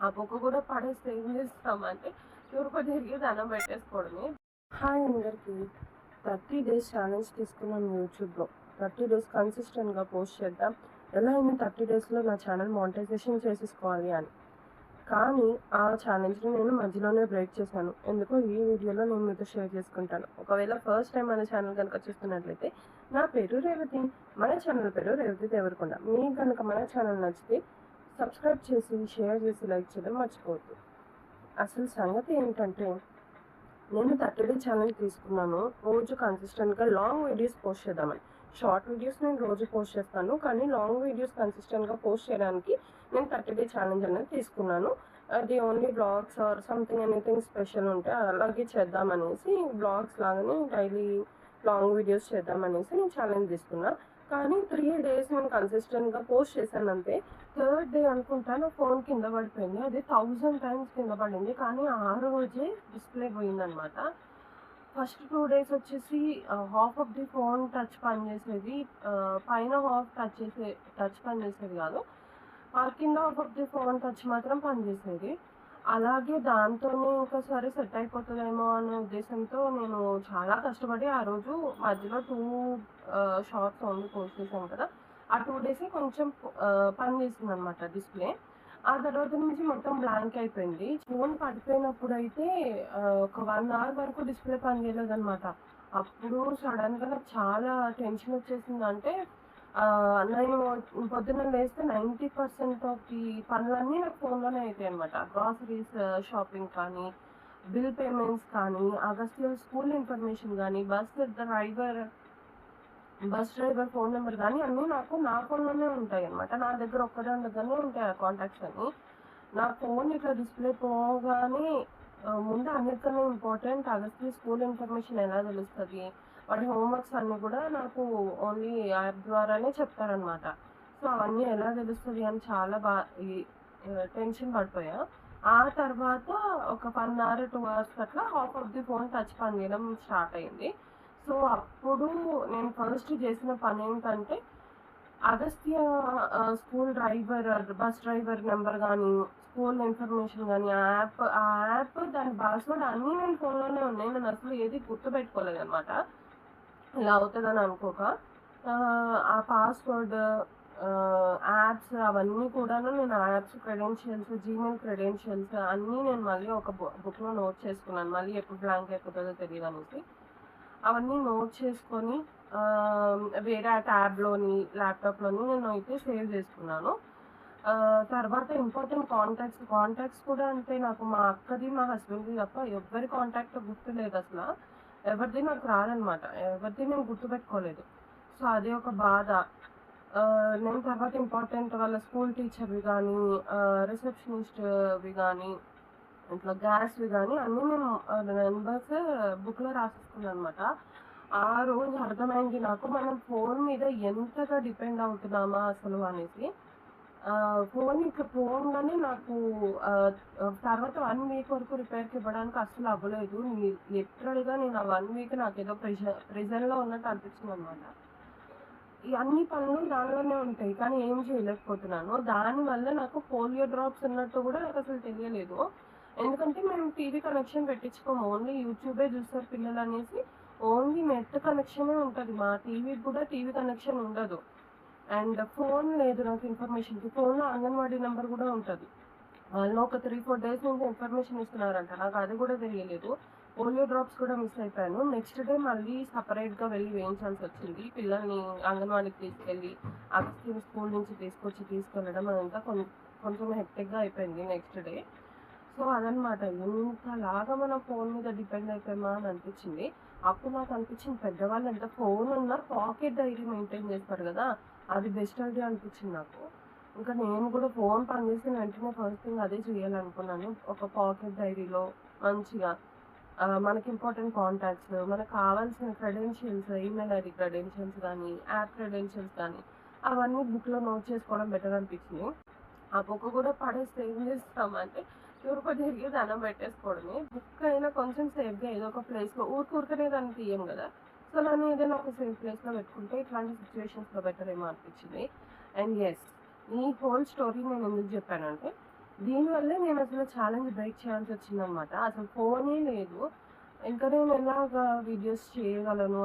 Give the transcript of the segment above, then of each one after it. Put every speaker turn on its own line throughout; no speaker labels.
ఆ బుక్ కూడా పడేస్తే ఏం చేస్తామంటే తూర్పు తిరిగి దండం పెట్టేసుకోవడమే. హాయ్ అందరికీ. 30 days ఛాలెంజ్ తీసుకున్నాను యూట్యూబ్లో. 30 days కన్సిస్టెంట్గా పోస్ట్ చేద్దాం, ఎలా అయినా 30 daysలో నా ఛానల్ మానిటైజేషన్ చేసేసుకోవాలి అని. కానీ ఆ ఛాలెంజ్ని నేను మధ్యలోనే బ్రేక్ చేశాను. ఎందుకో ఈ వీడియోలో నేను మీతో షేర్ చేసుకుంటాను. ఒకవేళ ఫస్ట్ టైం మన ఛానల్ కనుక చూస్తున్నట్లయితే, నా పేరు రేవతి, మన ఛానల్ పేరు రేవతి దేవరకొండ. మీకు కనుక మన ఛానల్ నచ్చితే సబ్స్క్రైబ్ చేసి, షేర్ చేసి, లైక్ చేయడం మర్చిపోవద్దు. అసలు సంగతి ఏంటంటే, నేను 30 day ఛాలెంజ్ తీసుకున్నాను. రోజు కన్సిస్టెంట్గా లాంగ్ వీడియోస్ పోస్ట్ చేద్దామని. షార్ట్ వీడియోస్ నేను రోజు పోస్ట్ చేస్తాను, కానీ లాంగ్ వీడియోస్ కన్సిస్టెంట్గా పోస్ట్ చేయడానికి నేను 30 day ఛాలెంజ్ అనేది తీసుకున్నాను. అది only blogs or something anything special ఉంటే అలాగే చేద్దామనేసి, బ్లాగ్స్ లాగానే డైలీ లాంగ్ వీడియోస్ చేద్దామనేసి నేను ఛాలెంజ్ తీసుకున్నా. కానీ 3 days నేను కన్సిస్టెంట్గా పోస్ట్ చేశాను అంతే. థర్డ్ డే అనుకుంటా నా ఫోన్ కింద పడిపోయింది. అది 1000 times కింద పడింది, కానీ ఆ రోజే డిస్ప్లే పోయిందనమాట. ఫస్ట్ 2 days వచ్చేసి half of the phone touch పనిచేసేది, పైన హాఫ్ టచ్ పనిచేసేది కాదు, కింద half of the phone touch మాత్రం పనిచేసేది. అలాగే దాంతోనే ఇంకా సరే సెట్ అయిపోతుందేమో అనే ఉద్దేశంతో నేను చాలా కష్టపడి ఆ రోజు మధ్యలో 2 షార్ట్స్ ఓన్లీ పోస్ట్ చేశాను కదా, ఆ 2 days కొంచెం పని చేసింది అనమాట డిస్ప్లే. ఆ తర్వాత నుంచి మొత్తం బ్లాంక్ అయిపోయింది. ఫోన్ పడిపోయినప్పుడు అయితే ఒక 1 hour వరకు డిస్ప్లే పని చేయలేదనమాట. అప్పుడు సడన్గా నాకు చాలా టెన్షన్ వచ్చేసింది. అంటే నేను పొద్దున్న లేస్తే 90% ఆఫ్ ది పనులన్నీ నాకు ఫోన్లోనే అవుతాయి అనమాట. గ్రాసరీస్ షాపింగ్ కానీ, బిల్ పేమెంట్స్ కానీ, అగస్త్య స్కూల్ ఇన్ఫర్మేషన్ కానీ, బస్ డ్రైవర్ ఫోన్ నెంబర్ కానీ అన్నీ నాకు నా ఫోన్లోనే ఉంటాయి అనమాట. నా దగ్గర ఒక్కదాని దగ్గరనే ఉంటాయి ఆ కాంటాక్ట్స్ అన్నీ. నా ఫోన్ ఇట్లా డిస్ప్లే పోగానే ముందు అన్నిటికన్నా ఇంపార్టెంట్ అగస్త్య స్కూల్ ఇన్ఫర్మేషన్ ఎలా తెలుస్తుంది, వాటి హోంవర్క్స్ అన్నీ కూడా నాకు ఓన్లీ యాప్ ద్వారానే చెప్తారనమాట. సో అవన్నీ ఎలా తెలుస్తుంది అని చాలా టెన్షన్ పడిపోయా. ఆ తర్వాత ఒక 1 hour 2 hours అట్లా half of the phone touch పని చేయడం స్టార్ట్ అయింది. సో అప్పుడు నేను ఫస్ట్ చేసిన పని ఏంటంటే, Agastya school bus driver number కానీ, స్కూల్ ఇన్ఫర్మేషన్ కానీ, ఆ యాప్ దాని పాస్వర్డ్ అన్నీ నేను ఫోన్లోనే ఉన్నాయి. నేను అసలు ఏది గుర్తుపెట్టుకోలేదు అనమాట, ఇలా అవుతుందని అనుకోక. ఆ పాస్వర్డ్, యాప్స్ అవన్నీ కూడాను నేను ఆ యాప్స్ క్రెడెన్షియల్స్, జీమెయిల్ క్రెడెన్షియల్స్ అన్నీ నేను మళ్ళీ ఒక బుక్లో నోట్ చేసుకున్నాను. మళ్ళీ ఎప్పుడు బ్లాంక్ అయిపోతుందో తెలియదు అనేసి అవన్నీ నోట్ చేసుకొని వేరే ట్యాబ్లోని, ల్యాప్టాప్లోని నేను అయితే సేవ్ చేసుకున్నాను. తర్వాత ఇంపార్టెంట్ కాంటాక్ట్స్ కూడా అంటే నాకు మా అక్కది, మా హస్బెండ్ది తప్ప ఎవరి కాంటాక్ట్ గుర్తులేదు అసలు. ఎవరిది నాకు రాదనమాట, ఎవరిది నేను గుర్తుపెట్టుకోలేదు. సో అది ఒక బాధ. నేను తర్వాత ఇంపార్టెంట్ వాళ్ళ స్కూల్ టీచర్వి కానీ, రిసెప్షనిస్ట్వి కానీ, ఇట్లా గ్యాస్వి కానీ అన్నీ నేను నెంబర్స్ బుక్లో రాసేసుకున్నాను అనమాట. ఆ రోజు అర్థమైంది నాకు, మనం ఫోన్ మీద ఎంతగా డిపెండ్ అవుతున్నామా అసలు అనేసి. ఫోన్ ఇట్లా పోగానే నాకు తర్వాత 1 week వరకు రిపేర్కి ఇవ్వడానికి అస్సలు అవ్వలేదు. లిటరల్గా నేను ఆ 1 week నాకు ఏదో ప్రెజర్లో ఉన్నట్టు అనిపించింది అనమాట. ఈ అన్ని పనులు దానిలోనే ఉంటాయి, కానీ ఏం చేయలేకపోతున్నాను. దానివల్ల నాకు పోలియో డ్రాప్స్ ఉన్నట్టు కూడా నాకు అసలు తెలియలేదు. ఎందుకంటే మేము టీవీ కనెక్షన్ పెట్టించుకోము, ఓన్లీ యూట్యూబే చూస్తారు పిల్లలు అనేసి ఓన్లీ నెట్ కనెక్షనే ఉంటుంది. మా టీవీకి కూడా టీవీ కనెక్షన్ ఉండదు. అండ్ ఫోన్ లేదు నాకు ఇన్ఫర్మేషన్కి. ఫోన్లో అంగన్వాడీ నెంబర్ కూడా ఉంటుంది. వాళ్ళు ఒక 3-4 days నుంచి ఇన్ఫర్మేషన్ ఇస్తున్నారంట, నాకు అది కూడా తెలియలేదు. పోలియో డ్రాప్స్ కూడా మిస్ అయిపోయాను. నెక్స్ట్ డే మళ్ళీ సపరేట్గా వెళ్ళి వేయించాల్సి వచ్చింది. పిల్లల్ని అంగన్వాడీకి తీసుకెళ్ళి అగస్త్య స్కూల్ నుంచి తీసుకెళ్ళడం అదంతా కొంచెం హెక్టిక్గా అయిపోయింది నెక్స్ట్ డే. సో అదనమాట, ఇంతలాగా మనం ఫోన్ మీద డిపెండ్ అయిపోయామా అని అనిపించింది. అప్పుడు నాకు అనిపించింది, పెద్దవాళ్ళు ఎంత ఫోన్ ఉన్నా పాకెట్ డైరీ మెయింటైన్ చేస్తారు కదా, అది బెస్ట్ ఐడియా అనిపించింది నాకు. ఇంకా నేను కూడా ఫోన్ పనిచేసిన వెంటనే ఫస్ట్ థింగ్ అదే చేయాలనుకున్నాను. ఒక పాకెట్ డైరీలో మంచిగా మనకి ఇంపార్టెంట్ కాంటాక్ట్స్, మనకు కావాల్సిన క్రెడెన్షియల్స్, ఈమెయిల్ ఐడి క్రెడెన్షియల్స్ కానీ, యాప్ క్రెడెన్షియల్స్ కానీ అవన్నీ బుక్లో నోట్ చేసుకోవడం బెటర్ అనిపించింది. ఆ బుక్ కూడా పడేస్తే ఏం చేస్తామంటే తూర్పు తిరిగి దండం పెట్టేసుకోవడమే. బుక్ అయినా కొంచెం సేఫ్గా ఏదో ఒక ప్లేస్లో, ఊరికనే దాన్ని తీయం కదా, సో నన్ను ఏదైనా ఒక సేఫ్ ప్లేస్లో పెట్టుకుంటే ఇట్లాంటి సిచ్యువేషన్స్లో బెటర్ ఏమో అనిపించింది. అండ్ ఎస్, ఈ హోల్ స్టోరీ నేను ఎందుకు చెప్పానంటే, దీనివల్లే నేను అసలు ఛాలెంజ్ బ్రేక్ చేయాల్సి వచ్చిందనమాట. అసలు ఫోనే లేదు. ఇంకా నేను ఎలాగా వీడియోస్ చేయగలను?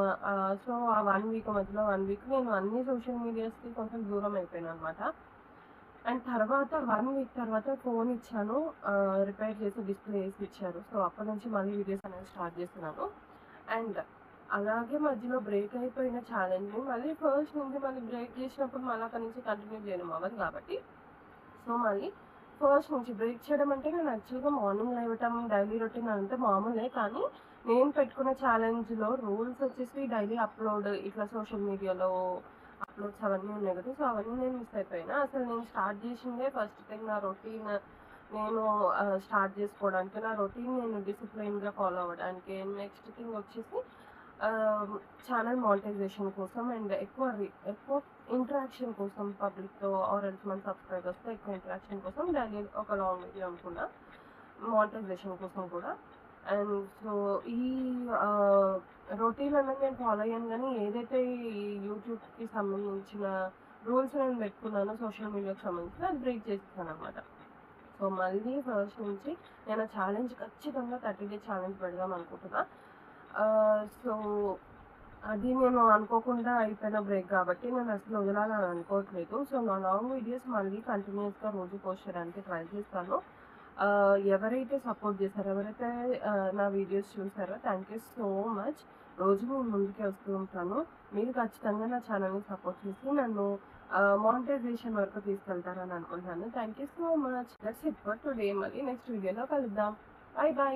సో, ఆ 1 వీక్ మధ్యలో 1 వీక్ నేను అన్ని సోషల్ మీడియాస్‌కి కొంచెం దూరం అయిపోయాననమాట. అండ్ తర్వాత 1 వీక్ తర్వాత ఫోన్ ఇచ్చాను. రిపేర్ చేసి డిస్‌ప్లే ఏసి ఇచ్చారు. సో, అప్పటి నుంచి మళ్ళీ వీడియోస్ అనేవి స్టార్ట్ చేస్తున్నాను. అండ్ అలాగే మధ్యలో బ్రేక్ అయిపోయిన ఛాలెంజ్‌ని మళ్ళీ ఫస్ట్ నుంచి మళ్ళీ బ్రేక్ చేసినప్పుడు మళ్ళీ అక్కడి నుంచి కంటిన్యూ చేయడం అవ్వదు కాబట్టి, సో, మళ్ళీ ఫస్ట్ నుంచి బ్రేక్ చేయడం అంటే నేను యాక్చువల్‌గా మార్నింగ్ లేవటం, డైలీ రొటీన్ అదంతా మామూలే. కానీ నేను పెట్టుకున్న ఛాలెంజ్‌లో రూల్స్ వచ్చేసి డైలీ అప్‌లోడ్ ఇట్లా సోషల్ మీడియాలో అప్‌లోడ్స్ అవన్నీ ఉన్నాయి కదా! సో, అవన్నీ నేను మిస్ అయిపోయినా. అసలు నేను స్టార్ట్ చేసిందే ఫస్ట్ థింగ్ నా రొటీన్ నేను స్టార్ట్ చేసుకోవడానికి, నా రొటీన్ నేను డిసిప్లిన్‌గా ఫాలో అవ్వడానికి. నెక్స్ట్ థింగ్ వచ్చేసి ఛానల్ మానిటైజేషన్ కోసం అండ్ ఎక్కువ ఇంటరాక్షన్ కోసం పబ్లిక్‌తో ఆర్ ఎల్స్ మన సబ్స్క్రైబర్స్‌తో ఎక్కువ ఇంటరాక్షన్ కోసం డైలీ ఒక లాంగ్ వీడియో అనుకున్నా. మానిటైజేషన్ కోసం కూడా. అండ్ సో, ఈ రొటీన్ అనేది నేను ఫాలో అయ్యాను గానీ, ఏదైతే ఈ యూట్యూబ్‌కి సంబంధించిన రూల్స్ నేను పెట్టుకున్నానో సోషల్ మీడియాకి సంబంధించి అది బ్రేక్ చేసేసాననమాట. సో, మళ్ళీ ఫస్ట్ నుంచి నేను ఆ ఛాలెంజ్ ఖచ్చితంగా 30 డేస్ ఛాలెంజ్ పెడదాం అనుకుంటున్నా. సో, అది నేను అనుకోకుండా అయిపోయిన బ్రేక్ కాబట్టి నేను అసలు వదలాలని అనుకోవట్లేదు. సో, నా లాంగ్ వీడియోస్ మళ్ళీ కంటిన్యూయస్‌గా రోజు పోస్ట్ చేయడానికి ట్రై చేస్తాను. ఎవరైతే సపోర్ట్ చేశారో, ఎవరైతే నా వీడియోస్ చూసారో థ్యాంక్ యూ సో మచ్. రోజు నేను ముందుకే వస్తూ ఉంటాను. మీరు ఖచ్చితంగా నా ఛానల్‌ని సపోర్ట్ చేసి నన్ను మానిటైజేషన్ వరకు తీసుకెళ్తారని అనుకుంటున్నాను. Thank you so much. That's it for today. మళ్ళీ నెక్స్ట్ వీడియోలో కలుద్దాం. By by.